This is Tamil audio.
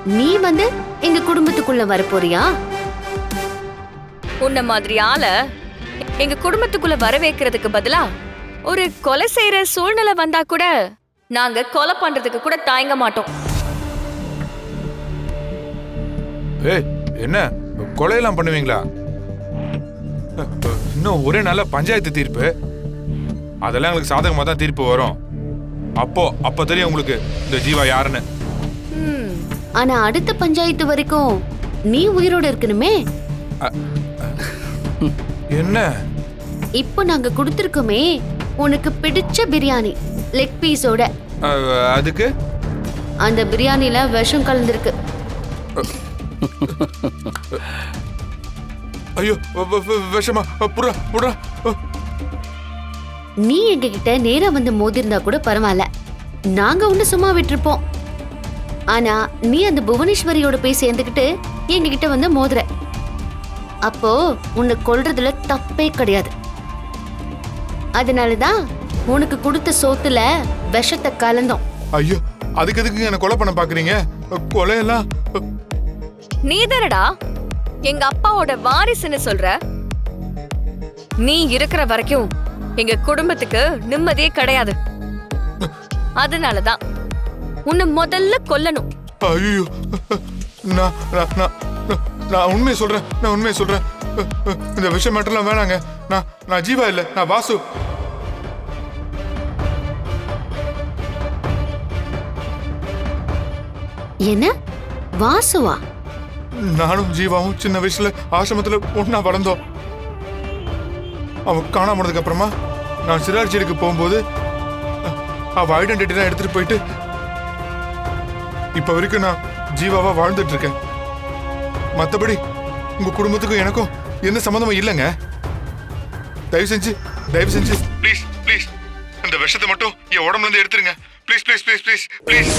நீ வந்து எங்க குடும்பத்துக்குள்ள வரப்போறியா? உன்ன மாதிரி ஆள எங்க குடும்பத்துக்குள்ள வர வைக்கிறதுக்கு பதிலா ஒரு கொலை செய்யற சூழ்நிலை வந்தா கூட நாங்க கொலை பண்றதுக்கு கூட தயங்க மாட்டோம். ஏய், என்ன கொலையெல்லாம் பண்ணுவீங்களா? இன்னும் ஒரே நல்ல பஞ்சாயத்து தீர்ப்பு, அதெல்லாம் எங்களுக்கு சாதகமா தான் தீர்ப்பு வரும். அப்ப தெரியும் உங்களுக்கு இந்த ஜீவா யாருன்னு. ஆனா அடுத்த பஞ்சாயத்து வரைக்கும் நீ உயிரோட இருக்கணுமே. என்ன இப்போ நாங்க கொடுத்திருக்கோமே உனக்கு பிடிச்ச பிரியாணி லெக் பீஸோட. அதுக்கு அந்த பிரியாணில விஷம் கலந்திருக்கு. ஐயோ, விஷமா? புறா புறா. நீ எங்க கிட்ட நேரா வந்து மோதிருந்தா கூட பரவாயில்ல, நாங்க உன்னை சும்மா விட்டுருப்போம். ஆனா நீ அந்த புவனேஸ்வரியோட போய் சேர்ந்துக்கிட்டு எங்க கிட்ட வந்து மோதுற. அப்போ உன்னை கொல்றதுல தப்பே கிடையாது. அதனாலதான் உனக்கு கொடுத்த சோத்துல விஷத்தை கலந்தோம். ஐயோ, அதுக்கு எதுக்கு என்ன கொலை பண்ண பாக்குறீங்க? கொலையெல்லாம் நீதானடா எங்க அப்பாவோட வாரிசுன்னு சொல்ற. நீ இருக்கிற வரைக்கும் எங்க குடும்பத்துக்கு நிம்மதியே கிடையாது. அதனாலதான் உன்னை முதல்ல கொல்லணும். ஐயோ, நான் உண்மையை சொல்றேன். இந்த விஷயம் மட்டும் வேணாங்க. நான் ஜீவா இல்ல, நான் வாசு. என்ன வாசுவா? நானும் ஜீவாவும் சின்ன வயசுல ஆசிரமத்துல ஒன்னா வளர்ந்தோம். அவன் காணாம போனதுக்கு அப்புறமா நான் சிறார்ஜிக்கு போகும்போது அவ ஐடென்டிட்டி தான் எடுத்துட்டு போயிட்டு இப்ப வரைக்கும் நான் ஜீவாவா வாழ்ந்துட்டு இருக்கேன். மத்தபடி உங்க குடும்பத்துக்கும் எனக்கும் எந்த சம்பந்தமும் இல்லைங்க. தயவு செஞ்சு ப்ளீஸ் இந்த விஷத்தை மட்டும் என் உடம்புல இருந்து எடுத்துருங்க. ப்ளீஸ்.